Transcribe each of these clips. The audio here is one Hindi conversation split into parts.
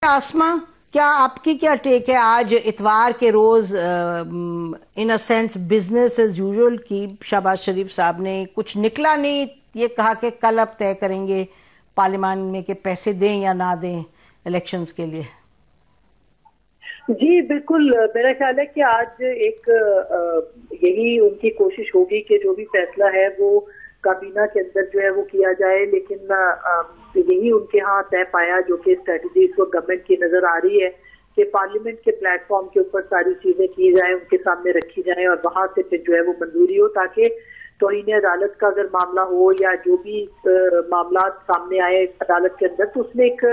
आसमा, क्या आपकी क्या टेक है? आज इतवार के रोज in a sense business as usual की शहबाज शरीफ साहब ने कुछ निकला नहीं, ये कहा कि कल अब तय करेंगे पार्लियामान में कि पैसे दें या ना दें इलेक्शंस के लिए। जी बिल्कुल, मेरा ख्याल है कि आज एक यही उनकी कोशिश होगी कि जो भी फैसला है वो काबीना के अंदर जो है वो किया जाए, लेकिन यही उनके यहाँ तय पाया जो कि स्ट्रेटेजी इस वक्त गवर्नमेंट की नजर आ रही है कि पार्लियामेंट के प्लेटफॉर्म के ऊपर सारी चीजें की जाए, उनके सामने रखी जाए और वहां से फिर जो है वो मंजूरी हो, ताकि तौहीन अदालत का अगर मामला हो या जो भी मामला सामने आए अदालत के अंदर तो उसमें एक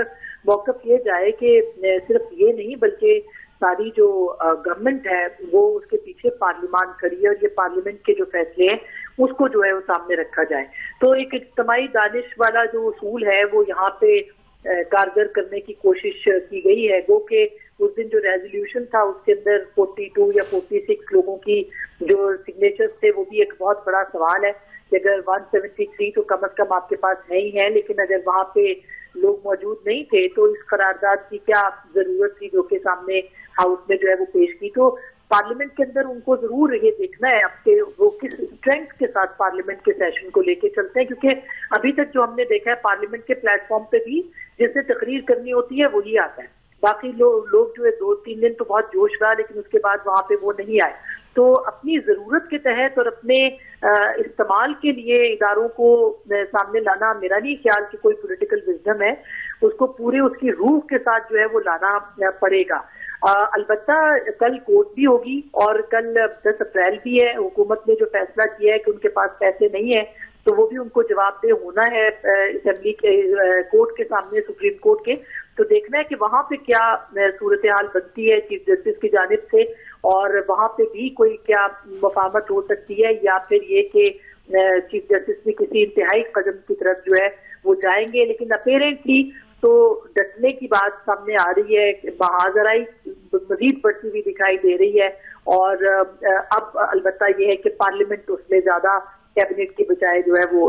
मौकफ ये जाए कि सिर्फ ये नहीं बल्कि सारी जो गवर्नमेंट है वो उसके पीछे पार्लियामान खड़ी है और ये पार्लियामेंट के जो फैसले हैं उसको जो है वो सामने रखा जाए। तो एक इज्तिमाई दानिश वाला जो उसूल है वो यहाँ पे कारगर करने की कोशिश की गई है। गो के उस दिन जो रेजोल्यूशन था उसके अंदर 42 या 46 लोगों की जो सिग्नेचर्स थे वो भी एक बहुत बड़ा सवाल है कि अगर 173 तो कम अज कम आपके पास है ही है, लेकिन अगर वहां पे लोग मौजूद नहीं थे तो इस करारदाद की क्या जरूरत थी जो कि सामने हाउस में जो है वो पेश की। तो पार्लियामेंट के अंदर उनको जरूर ये देखना है आपके वो किस स्ट्रेंथ के साथ पार्लियामेंट के सेशन को लेके चलते हैं, क्योंकि अभी तक जो हमने देखा है पार्लियामेंट के प्लेटफॉर्म पे भी जिससे तकरीर करनी होती है वही आता है, बाकी लोग जो है 2-3 दिन तो बहुत जोश रहा लेकिन उसके बाद वहां पे वो नहीं आए। तो अपनी जरूरत के तहत और अपने इस्तेमाल के लिए इदारों को सामने लाना मेरा नहीं ख्याल कि कोई पॉलिटिकल विजडम है, उसको पूरे उसकी रूह के साथ जो है वो लाना पड़ेगा। अलबत्ता कल कोर्ट भी होगी और कल 10 अप्रैल भी है। हुकूमत ने जो फैसला किया है कि उनके पास पैसे नहीं है तो वो भी उनको जवाबदेह होना है असेंबली के कोर्ट के सामने, सुप्रीम कोर्ट के। तो देखना है कि वहां पे क्या सूरत हाल बनती है चीफ जस्टिस की जानिब से और वहां पे भी कोई क्या मफाहमत हो सकती है या फिर ये कि चीफ जस्टिस भी किसी इंतहाई कदम की तरफ जो है वो जाएंगे। लेकिन अपेरेंटली तो डटने की बात सामने आ रही है, बहादुराई मजीद बढ़ती हुई दिखाई दे रही है और अब अलबत्ता ये है कि पार्लियामेंट उसमें ज्यादा कैबिनेट की बजाय जो है वो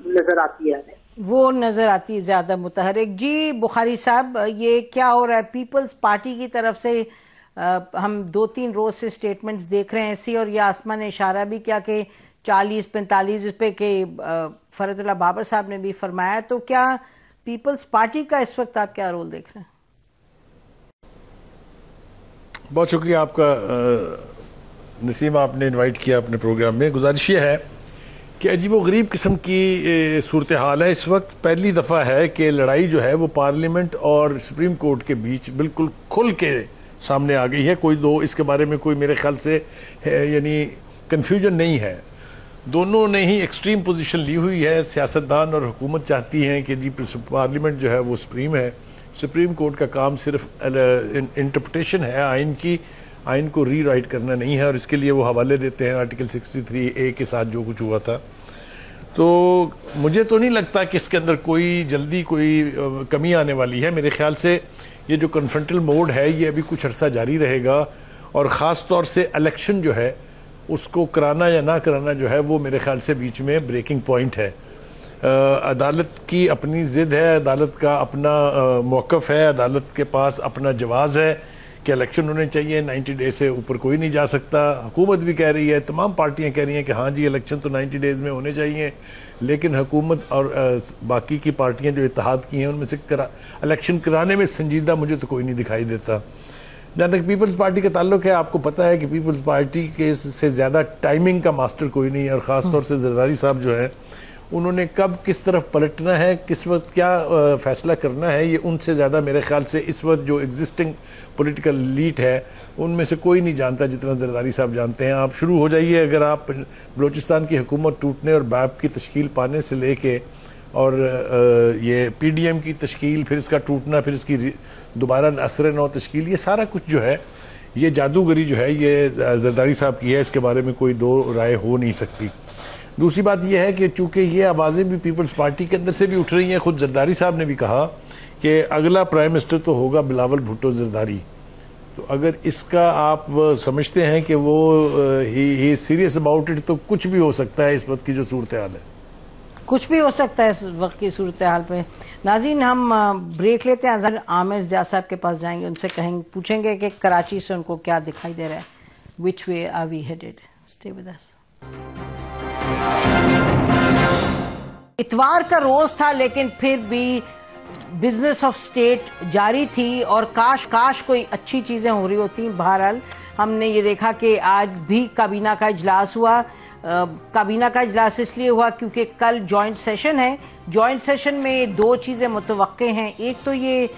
नजर आती है, वो नजर आती है ज्यादा मुतहरिक। जी बुखारी साहब, ये क्या हो रहा है? पीपल्स पार्टी की तरफ से हम 2-3 रोज से स्टेटमेंट्स देख रहे हैं ऐसी, और ये आसमा ने इशारा भी किया कि 40-45 पे के फरतुल्लाह बाबर साहब ने भी फरमाया। तो क्या पीपल्स पार्टी का इस वक्त आप क्या रोल देख रहे हैं? बहुत शुक्रिया आपका नसीम, आपने इनवाइट किया अपने प्रोग्राम में। गुजारिश ये है कि अजीबोगरीब किस्म की सूरत हाल है इस वक्त। पहली दफ़ा है कि लड़ाई जो है वो पार्लियामेंट और सुप्रीम कोर्ट के बीच बिल्कुल खुल के सामने आ गई है। कोई दो इसके बारे में कोई मेरे ख्याल से यानी कन्फ्यूजन नहीं है। दोनों ने ही एक्सट्रीम पोजीशन ली हुई है। सियासतदान और हुकूमत चाहती हैं कि जी पार्लियामेंट जो है वो सुप्रीम है, सुप्रीम कोर्ट का काम सिर्फ इंटरप्रिटेशन है आइन की, आइन को रीराइट करना नहीं है, और इसके लिए वो हवाले देते हैं आर्टिकल 63A के साथ जो कुछ हुआ था। तो मुझे तो नहीं लगता कि इसके अंदर कोई जल्दी कोई कमी आने वाली है। मेरे ख्याल से ये जो कन्फ्रंटल मोड है ये अभी कुछ अरसा जारी रहेगा और ख़ास तौर से इलेक्शन जो है उसको कराना या ना कराना जो है वो मेरे ख्याल से बीच में ब्रेकिंग पॉइंट है। अदालत की अपनी ज़िद है, अदालत का अपना मौक़िफ़ है, अदालत के पास अपना जवाज़ है कि इलेक्शन होने चाहिए, 90 डेज से ऊपर कोई नहीं जा सकता। हुकूमत भी कह रही है, तमाम पार्टियां कह रही हैं कि हाँ जी इलेक्शन तो 90 डेज में होने चाहिए, लेकिन हुकूमत और बाकी की पार्टियां जो इत्तेहाद की हैं उनमें से इलेक्शन कराने में संजीदा मुझे तो कोई नहीं दिखाई देता। जहाँ तक पीपल्स पार्टी का ताल्लुक है, आपको पता है कि पीपल्स पार्टी के से ज़्यादा टाइमिंग का मास्टर कोई नहीं है, और ख़ास तौर से जरदारी साहब जो है उन्होंने कब किस तरफ पलटना है, किस वक्त क्या फैसला करना है, ये उनसे ज़्यादा मेरे ख्याल से इस वक्त जो एग्जिस्टिंग पॉलिटिकल लीड है उनमें से कोई नहीं जानता जितना जरदारी साहब जानते हैं। आप शुरू हो जाइए, अगर आप बलूचिस्तान की हुकूमत टूटने और बैप की तश्कील पाने से लेके और ये PDM की तश्कील, फिर इसका टूटना, फिर इसकी दोबारा असर नौ तश्कील, ये सारा कुछ जो है ये जादूगरी जो है ये जरदारी साहब की है, इसके बारे में कोई दो राय हो नहीं सकती। दूसरी बात यह है कि चूंकि ये आवाज़ें भी पीपल्स पार्टी के अंदर से भी उठ रही हैं, खुद जरदारी साहब ने भी कहा कि अगला प्राइम मिनिस्टर तो होगा बिलावल भुट्टो जरदारी। तो अगर इसका आप समझते हैं कि वो ही सीरियस अबाउट इट, तो कुछ भी हो सकता है इस वक्त की जो सूरत हाल है। कुछ भी हो सकता है इस वक्त की सूरत हाल पे। नाज़रीन, हम ब्रेक लेते हैं। आमिर ज़िया साहब के पास जाएंगे, उनसे पूछेंगे कि कराची से उनको क्या दिखाई दे रहा है, which way are we headed. Stay with us. इतवार का रोज था, लेकिन फिर भी बिजनेस ऑफ स्टेट जारी थी और काश कोई अच्छी चीजें हो रही होती। बहरहाल हमने ये देखा कि आज भी काबीना का इजलास हुआ। काबीना का इजलास इसलिए हुआ क्योंकि कल जॉइंट सेशन है। जॉइंट सेशन में दो चीजें मुतवक्के हैं। एक तो ये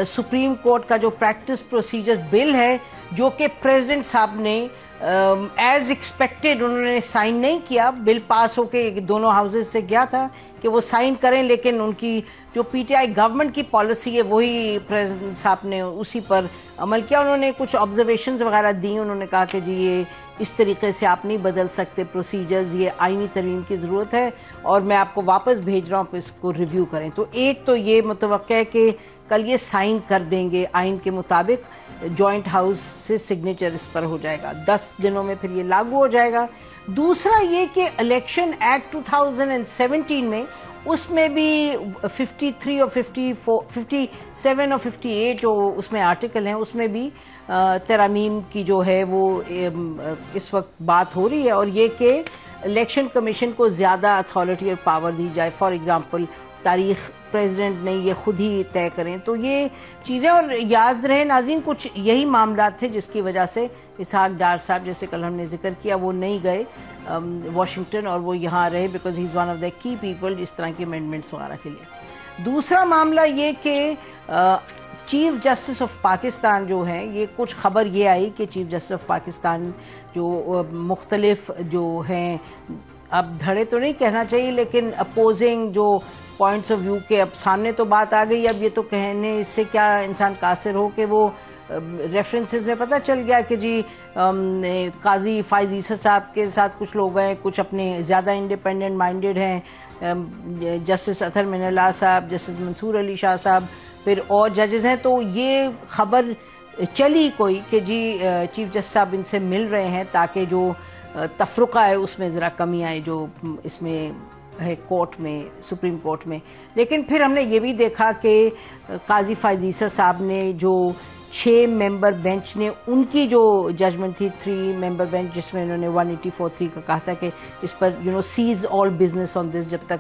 सुप्रीम कोर्ट का जो प्रैक्टिस प्रोसीजर्स बिल है, जो कि प्रेसिडेंट साहब ने एज एक्सपेक्टेड उन्होंने साइन नहीं किया। बिल पास होके दोनों हाउसेज से गया था कि वो साइन करें, लेकिन उनकी जो पीटीआई गवर्नमेंट की पॉलिसी है वही प्रेसिडेंट साहब ने उसी पर अमल किया। उन्होंने कुछ ऑब्जर्वेशंस वगैरह दी। उन्होंने कहा कि जी ये इस तरीके से आप नहीं बदल सकते प्रोसीजर्स, ये आईनी तरमीम की ज़रूरत है और मैं आपको वापस भेज रहा हूँ, आप इसको रिव्यू करें। तो एक तो ये मुतवक्का है कि कल ये साइन कर देंगे आइन के मुताबिक, जॉइंट हाउस से सिग्नेचर इस पर हो जाएगा, 10 दिनों में फिर ये लागू हो जाएगा। दूसरा ये कि इलेक्शन एक्ट 2017 में उसमें भी 53 और 54, 57 और 58 जो उसमें आर्टिकल हैं, उसमें भी तरमीम की जो है वो इस वक्त बात हो रही है, और ये कि इलेक्शन कमीशन को ज़्यादा अथॉरिटी और पावर दी जाए। फॉर एग्जांपल तारीख प्रेसिडेंट ने ये खुद ही तय करें। तो ये चीज़ें, और याद रहे नाज़रीन, कुछ यही मामला थे जिसकी वजह से इसहाक डार साहब, जैसे कल हमने जिक्र किया, वो नहीं गए वाशिंगटन और वो यहाँ रहे because he is one of the key people जिस तरह की अमेंडमेंट्स वगैरह के लिए। दूसरा मामला ये कि चीफ जस्टिस ऑफ पाकिस्तान जो है, ये कुछ खबर ये आई कि चीफ जस्टिस ऑफ पाकिस्तान जो मुख्तलिफ जो हैं, अब धड़े तो नहीं कहना चाहिए, लेकिन अपोजिंग जो पॉइंट्स ऑफ व्यू के अब सामने तो बात आ गई। अब ये तो कहने इससे क्या इंसान कासिर हो कि वो रेफरेंसेस में पता चल गया कि जी काजी फाइज ईसा साहब के साथ कुछ लोग हैं, कुछ अपने ज़्यादा इंडिपेंडेंट माइंडेड हैं, जस्टिस अतहर मिनल्लाह साहब, जस्टिस मंसूर अली शाह साहब, फिर और जजेस हैं। तो ये खबर चली कोई कि जी चीफ जस्टिस साहब इनसे मिल रहे हैं ताकि जो तफरुका है उसमें ज़रा कमी आए जो इसमें है कोर्ट में, सुप्रीम कोर्ट में। लेकिन फिर हमने ये भी देखा कि काजी फाइज ईसा साहब ने जो 6 मेंबर बेंच ने उनकी जो जजमेंट थी, 3 मेंबर बेंच, जिसमें उन्होंने 184(3) का कहा था कि इस पर cease all business on this, जब तक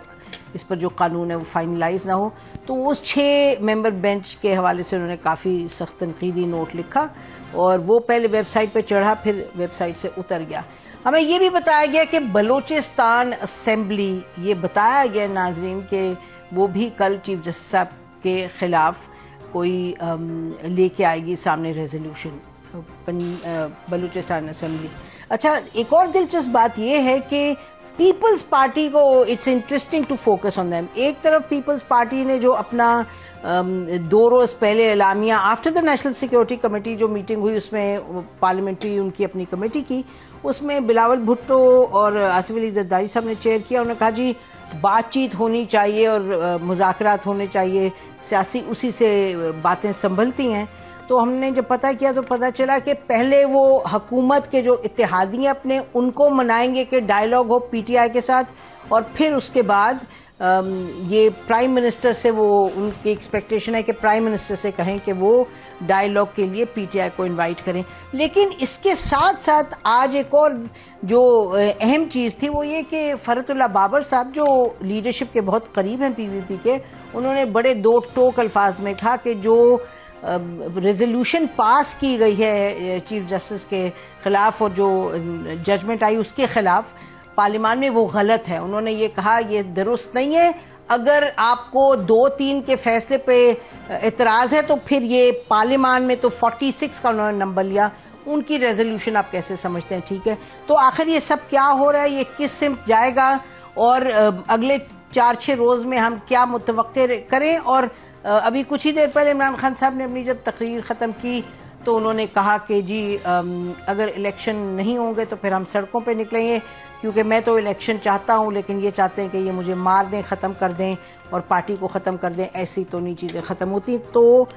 इस पर जो कानून है वो फाइनलाइज ना हो। तो उस 6 मेंबर बेंच के हवाले से उन्होंने काफ़ी सख्त तनकीदी नोट लिखा और वो पहले वेबसाइट पर चढ़ा, फिर वेबसाइट से उतर गया। हमें ये भी बताया गया कि बलूचिस्तान असेंबली, ये बताया गया नाजरीन कि वो भी कल चीफ जस्टिस साहब के खिलाफ कोई लेके आएगी सामने रेजोल्यूशन, बलूचिस्तान असेंबली। अच्छा, एक और दिलचस्प बात ये है कि पीपल्स पार्टी को it's interesting to focus on them. एक तरफ पीपल्स पार्टी ने जो अपना 2 रोज पहले एलामिया after the national security committee जो मीटिंग हुई, उसमें पार्लियामेंट्री उनकी अपनी कमेटी की, उसमें बिलावल भुट्टो और आसिफ अली जरदारी साहब ने चेयर किया। उन्होंने कहा जी बातचीत होनी चाहिए और मुज़ाकरात होने चाहिए, सियासी उसी से बातें संभलती हैं। तो हमने जब पता किया तो पता चला कि पहले वो हुकूमत के जो इत्तेहादियाँ अपने उनको मनाएंगे कि डायलॉग हो पीटीआई के साथ, और फिर उसके बाद ये प्राइम मिनिस्टर से, वो उनकी एक्सपेक्टेशन है कि प्राइम मिनिस्टर से कहें कि वो डायलॉग के लिए पीटीआई को इनवाइट करें। लेकिन इसके साथ साथ आज एक और जो अहम चीज़ थी वो ये कि फरतुल्लाह बाबर साहब जो लीडरशिप के बहुत करीब हैं पीवीपी के, उन्होंने बड़े दो टोक अल्फाज में कहा कि जो रेजोल्यूशन पास की गई है चीफ जस्टिस के खिलाफ और जो जजमेंट आई उसके खिलाफ पार्लियामान में, वो गलत है। उन्होंने ये कहा ये दुरुस्त नहीं है। अगर आपको 2-3 के फैसले पे एतराज है तो फिर ये पार्लियामान में तो 46 का उन्होंने नंबर लिया, उनकी रेजोल्यूशन आप कैसे समझते हैं? ठीक है, तो आखिर ये सब क्या हो रहा है, ये किस सिमत जाएगा और अगले 4-6 रोज में हम क्या मुतवक्के करें? और अभी कुछ ही देर पहले इमरान खान साहब ने अपनी जब तकरीर ख़त्म की तो उन्होंने कहा कि जी अगर इलेक्शन नहीं होंगे तो फिर हम सड़कों पे निकलेंगे, क्योंकि मैं तो इलेक्शन चाहता हूं लेकिन ये चाहते हैं कि ये मुझे मार दें, ख़त्म कर दें और पार्टी को ख़त्म कर दें। ऐसी तो नहीं चीज़ें ख़त्म होती। तो